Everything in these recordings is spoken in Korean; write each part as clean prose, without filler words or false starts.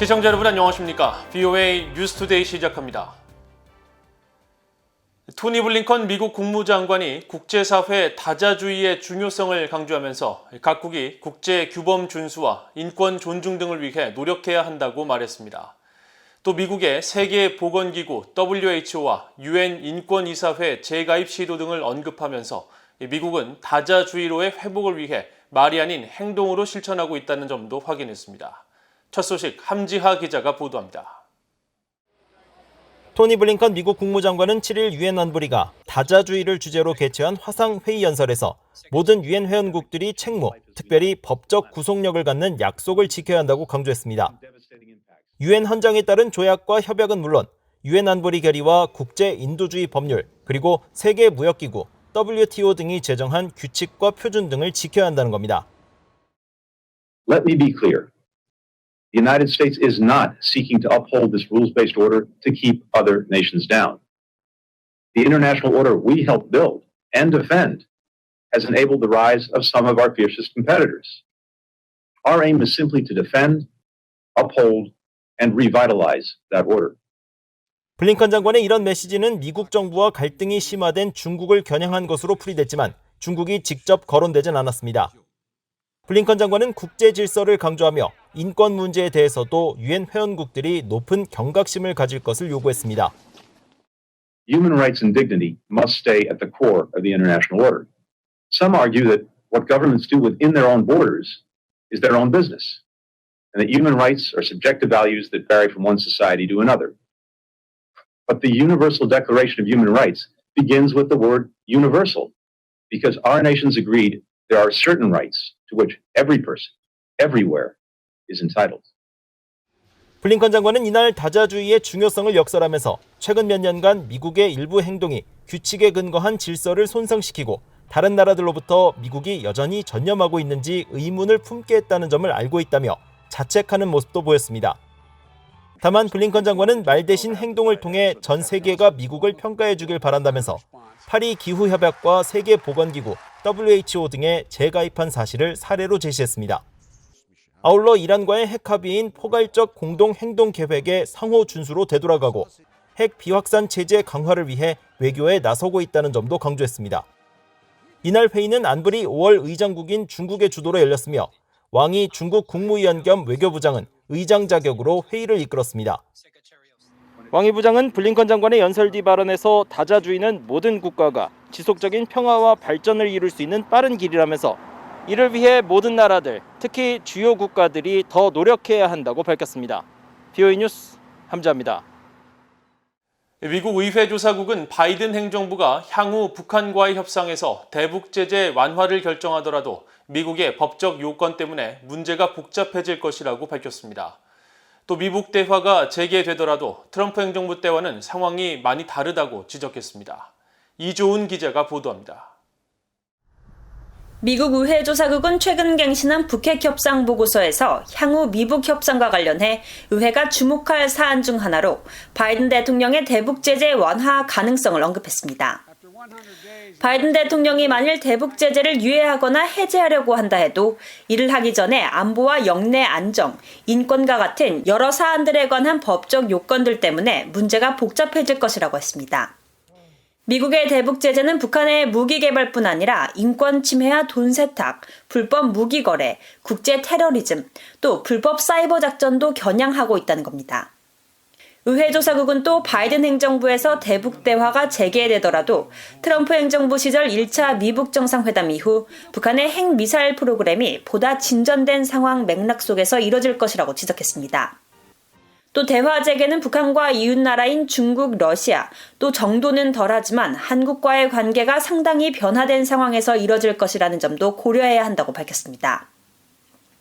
시청자 여러분 안녕하십니까? VOA 뉴스투데이 시작합니다. 토니 블링컨 미국 국무장관이 국제사회 다자주의의 중요성을 강조하면서 각국이 국제 규범 준수와 인권 존중 등을 위해 노력해야 한다고 말했습니다. 또 미국의 세계보건기구 WHO와 UN 인권이사회 재가입 시도 등을 언급하면서 미국은 다자주의로의 회복을 위해 말이 아닌 행동으로 실천하고 있다는 점도 확인했습니다. 첫 소식 함지하 기자가 보도합니다. 토니 블링컨 미국 국무장관은 7일 유엔 안보리가 다자주의를 주제로 개최한 화상회의 연설에서 모든 유엔 회원국들이 책무, 특별히 법적 구속력을 갖는 약속을 지켜야 한다고 강조했습니다. 유엔 헌장에 따른 조약과 협약은 물론 유엔 안보리 결의와 국제 인도주의 법률, 그리고 세계무역기구, WTO 등이 제정한 규칙과 표준 등을 지켜야 한다는 겁니다. Let me be clear. The United States is not seeking to uphold this rules-based order to keep other nations down. The international order we helped build and defend has enabled the rise of some of our fiercest competitors. Our aim is simply to defend, uphold, and revitalize that order. 블링컨 장관의 이런 메시지는 미국 정부와 갈등이 심화된 중국을 겨냥한 것으로 풀이됐지만 중국이 직접 거론되진 않았습니다. 블링컨 장관은 국제 질서를 강조하며 인권 문제에 대해서도 유엔 회원국들이 높은 경각심을 가질 것을 요구했습니다. Human rights and dignity must stay at the core of the international order. Some argue that what governments do within their own borders is their own business, and that human rights are subjective values that vary from one society to another. But the Universal Declaration of Human Rights begins with the word universal, because our nations agreed there are certain rights to which every person, everywhere, is entitled. 블링컨 장관은 이날 다자주의의 중요성을 역설하면서 최근 몇 년간 미국의 일부 행동이 규칙에 근거한 질서를 손상시키고 다른 나라들로부터 미국이 여전히 전념하고 있는지 의문을 품게 했다는 점을 알고 있다며 자책하는 모습도 보였습니다. 다만 블링컨 장관은 말 대신 행동을 통해 전 세계가 미국을 평가해 주길 바란다면서 파리 기후협약과 세계보건기구, WHO 등에 재가입한 사실을 사례로 제시했습니다. 아울러 이란과의 핵 합의인 포괄적 공동행동계획의 상호 준수로 되돌아가고 핵 비확산 체제 강화를 위해 외교에 나서고 있다는 점도 강조했습니다. 이날 회의는 안보리 5월 의장국인 중국의 주도로 열렸으며 왕이 중국 국무위원 겸 외교부장은 의장 자격으로 회의를 이끌었습니다. 왕이 부장은 블링컨 장관의 연설 뒤 발언에서 다자주의는 모든 국가가 지속적인 평화와 발전을 이룰 수 있는 빠른 길이라면서 이를 위해 모든 나라들, 특히 주요 국가들이 더 노력해야 한다고 밝혔습니다. VOA 뉴스 함지하입니다. 미국 의회조사국은 바이든 행정부가 향후 북한과의 협상에서 대북 제재 완화를 결정하더라도 미국의 법적 요건 때문에 문제가 복잡해질 것이라고 밝혔습니다. 또 미북 대화가 재개되더라도 트럼프 행정부 때와는 상황이 많이 다르다고 지적했습니다. 이조은 기자가 보도합니다. 미국 의회조사국은 최근 갱신한 북핵 협상 보고서에서 향후 미북 협상과 관련해 의회가 주목할 사안 중 하나로 바이든 대통령의 대북 제재 완화 가능성을 언급했습니다. 바이든 대통령이 만일 대북 제재를 유예하거나 해제하려고 한다 해도 이를 하기 전에 안보와 영내 안정, 인권과 같은 여러 사안들에 관한 법적 요건들 때문에 문제가 복잡해질 것이라고 했습니다. 미국의 대북 제재는 북한의 무기 개발뿐 아니라 인권 침해와 돈 세탁, 불법 무기 거래, 국제 테러리즘, 또 불법 사이버 작전도 겨냥하고 있다는 겁니다. 의회조사국은 또 바이든 행정부에서 대북 대화가 재개되더라도 트럼프 행정부 시절 1차 미북 정상회담 이후 북한의 핵미사일 프로그램이 보다 진전된 상황 맥락 속에서 이뤄질 것이라고 지적했습니다. 또 대화 재개는 북한과 이웃나라인 중국, 러시아, 또 정도는 덜하지만 한국과의 관계가 상당히 변화된 상황에서 이뤄질 것이라는 점도 고려해야 한다고 밝혔습니다.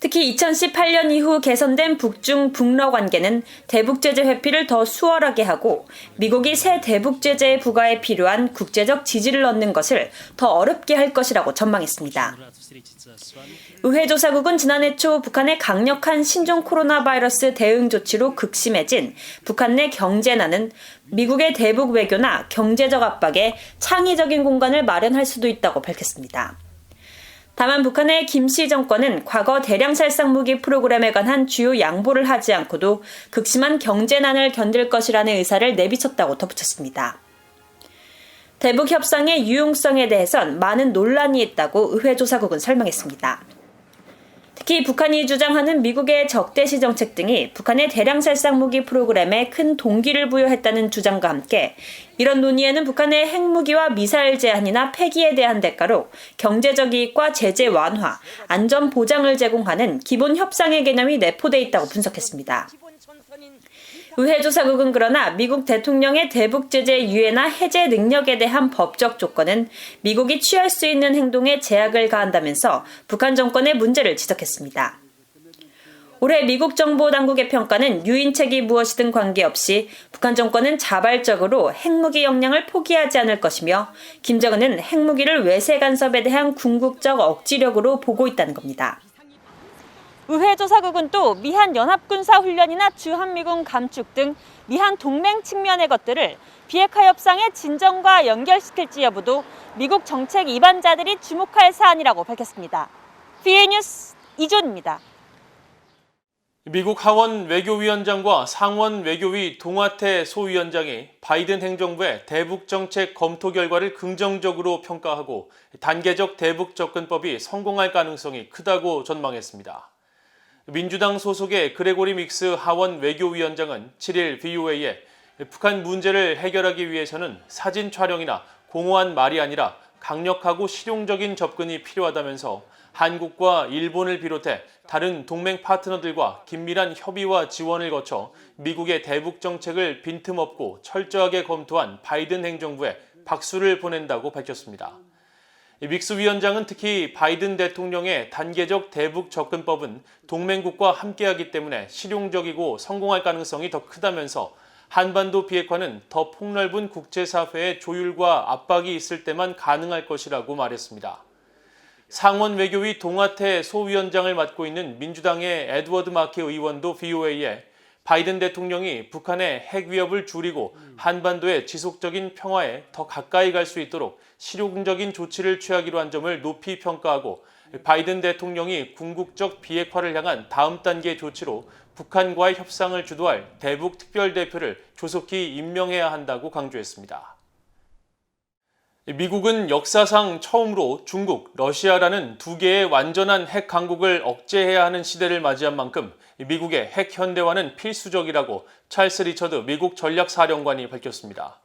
특히 2018년 이후 개선된 북중 북러 관계는 대북 제재 회피를 더 수월하게 하고 미국이 새 대북 제재의 부과에 필요한 국제적 지지를 얻는 것을 더 어렵게 할 것이라고 전망했습니다. 의회조사국은 지난해 초 북한의 강력한 신종 코로나 바이러스 대응 조치로 극심해진 북한 내 경제난은 미국의 대북 외교나 경제적 압박에 창의적인 공간을 마련할 수도 있다고 밝혔습니다. 다만 북한의 김씨 정권은 과거 대량 살상 무기 프로그램에 관한 주요 양보를 하지 않고도 극심한 경제난을 견딜 것이라는 의사를 내비쳤다고 덧붙였습니다. 대북 협상의 유용성에 대해선 많은 논란이 있다고 의회조사국은 설명했습니다. 특히 북한이 주장하는 미국의 적대시 정책 등이 북한의 대량 살상 무기 프로그램에 큰 동기를 부여했다는 주장과 함께 이런 논의에는 북한의 핵무기와 미사일 제한이나 폐기에 대한 대가로 경제적 이익과 제재 완화, 안전 보장을 제공하는 기본 협상의 개념이 내포돼 있다고 분석했습니다. 의회조사국은 그러나 미국 대통령의 대북 제재 유예나 해제 능력에 대한 법적 조건은 미국이 취할 수 있는 행동에 제약을 가한다면서 북한 정권의 문제를 지적했습니다. 올해 미국 정보 당국의 평가는 유인책이 무엇이든 관계없이 북한 정권은 자발적으로 핵무기 역량을 포기하지 않을 것이며 김정은은 핵무기를 외세 간섭에 대한 궁극적 억지력으로 보고 있다는 겁니다. 의회조사국은 또 미한 연합군사훈련이나 주한미군 감축 등 미한 동맹 측면의 것들을 비핵화 협상의 진전과 연결시킬지 여부도 미국 정책 이반자들이 주목할 사안이라고 밝혔습니다. BA 뉴스 이존입니다. 미국 하원 외교위원장과 상원 외교위 동아태 소위원장이 바이든 행정부의 대북 정책 검토 결과를 긍정적으로 평가하고 단계적 대북 접근법이 성공할 가능성이 크다고 전망했습니다. 민주당 소속의 그레고리 믹스 하원 외교위원장은 7일 VOA에 북한 문제를 해결하기 위해서는 사진 촬영이나 공허한 말이 아니라 강력하고 실용적인 접근이 필요하다면서 한국과 일본을 비롯해 다른 동맹 파트너들과 긴밀한 협의와 지원을 거쳐 미국의 대북 정책을 빈틈없고 철저하게 검토한 바이든 행정부에 박수를 보낸다고 밝혔습니다. 믹스 위원장은 특히 바이든 대통령의 단계적 대북 접근법은 동맹국과 함께하기 때문에 실용적이고 성공할 가능성이 더 크다면서 한반도 비핵화는 더 폭넓은 국제사회의 조율과 압박이 있을 때만 가능할 것이라고 말했습니다. 상원 외교위 동아태 소위원장을 맡고 있는 민주당의 에드워드 마키 의원도 VOA에 바이든 대통령이 북한의 핵 위협을 줄이고 한반도의 지속적인 평화에 더 가까이 갈 수 있도록 실용적인 조치를 취하기로 한 점을 높이 평가하고 바이든 대통령이 궁극적 비핵화를 향한 다음 단계 조치로 북한과의 협상을 주도할 대북 특별대표를 조속히 임명해야 한다고 강조했습니다. 미국은 역사상 처음으로 중국, 러시아라는 두 개의 완전한 핵 강국을 억제해야 하는 시대를 맞이한 만큼 미국의 핵 현대화는 필수적이라고 찰스 리처드 미국 전략사령관이 밝혔습니다.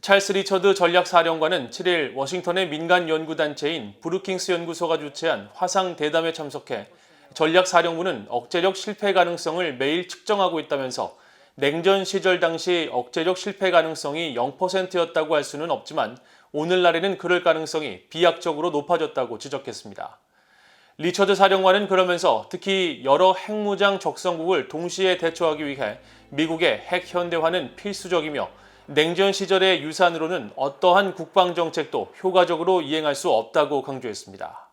찰스 리처드 전략사령관은 7일 워싱턴의 민간 연구단체인 브루킹스 연구소가 주최한 화상 대담에 참석해 전략사령부는 억제력 실패 가능성을 매일 측정하고 있다면서 냉전 시절 당시 억제력 실패 가능성이 0%였다고 할 수는 없지만 오늘날에는 그럴 가능성이 비약적으로 높아졌다고 지적했습니다. 리처드 사령관은 그러면서 특히 여러 핵무장 적성국을 동시에 대처하기 위해 미국의 핵 현대화는 필수적이며 냉전 시절의 유산으로는 어떠한 국방정책도 효과적으로 이행할 수 없다고 강조했습니다.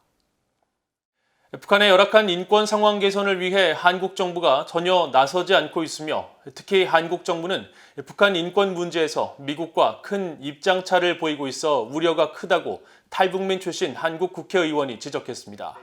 북한의 열악한 인권 상황 개선을 위해 한국 정부가 전혀 나서지 않고 있으며 특히 한국 정부는 북한 인권 문제에서 미국과 큰 입장차를 보이고 있어 우려가 크다고 탈북민 출신 한국 국회의원이 지적했습니다.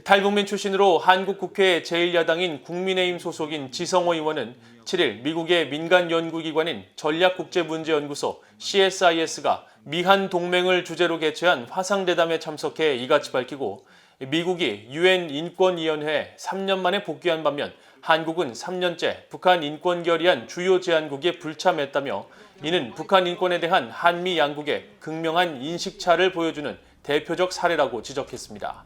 탈북민 출신으로 한국 국회 제1야당인 국민의힘 소속인 지성호 의원은 7일 미국의 민간 연구기관인 전략국제문제연구소 CSIS가 미한 동맹을 주제로 개최한 화상대담에 참석해 이같이 밝히고 미국이 유엔 인권위원회에 3년 만에 복귀한 반면 한국은 3년째 북한 인권 결의안 주요 제안국에 불참했다며 이는 북한 인권에 대한 한미 양국의 극명한 인식차를 보여주는 대표적 사례라고 지적했습니다.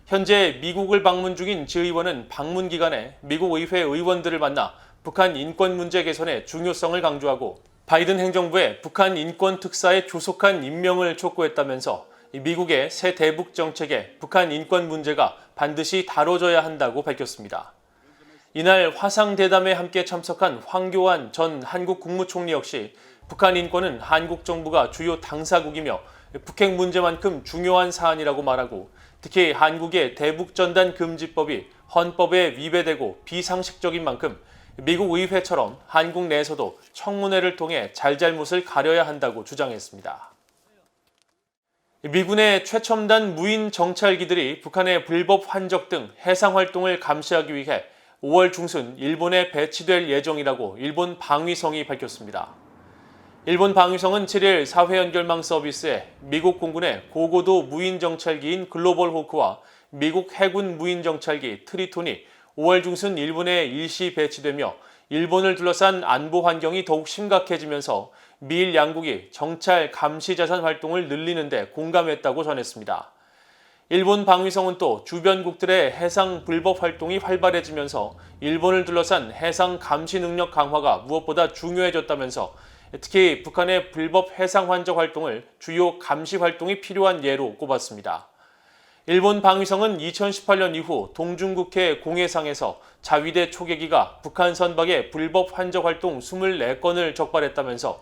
현재 미국을 방문 중인 지 의원은 방문 기간에 미국 의회 의원들을 만나 북한 인권 문제 개선의 중요성을 강조하고 바이든 행정부의 북한 인권 특사의 조속한 임명을 촉구했다면서 미국의 새 대북 정책에 북한 인권 문제가 반드시 다뤄져야 한다고 밝혔습니다. 이날 화상대담에 함께 참석한 황교안 전 한국 국무총리 역시 북한 인권은 한국 정부가 주요 당사국이며 북핵 문제만큼 중요한 사안이라고 말하고 특히 한국의 대북전단 금지법이 헌법에 위배되고 비상식적인 만큼 미국 의회처럼 한국 내에서도 청문회를 통해 잘잘못을 가려야 한다고 주장했습니다. 미군의 최첨단 무인 정찰기들이 북한의 불법 환적 등 해상 활동을 감시하기 위해 5월 중순 일본에 배치될 예정이라고 일본 방위성이 밝혔습니다. 일본 방위성은 7일 사회 연결망 서비스에 미국 공군의 고고도 무인 정찰기인 글로벌 호크와 미국 해군 무인 정찰기 트리톤이 5월 중순 일본에 일시 배치되며 일본을 둘러싼 안보 환경이 더욱 심각해지면서 미일 양국이 정찰 감시 자산 활동을 늘리는 데 공감했다고 전했습니다. 일본 방위성은 또 주변국들의 해상 불법 활동이 활발해지면서 일본을 둘러싼 해상 감시 능력 강화가 무엇보다 중요해졌다면서 특히 북한의 불법 해상 환적 활동을 주요 감시 활동이 필요한 예로 꼽았습니다. 일본 방위성은 2018년 이후 동중국해 공해상에서 자위대 초계기가 북한 선박의 불법 환적 활동 24건을 적발했다면서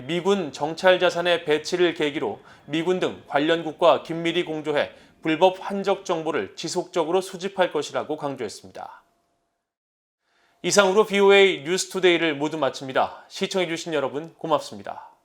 미군 정찰 자산의 배치를 계기로 미군 등 관련국과 긴밀히 공조해 불법 환적 정보를 지속적으로 수집할 것이라고 강조했습니다. 이상으로 BOA 뉴스투데이를 모두 마칩니다. 시청해주신 여러분 고맙습니다.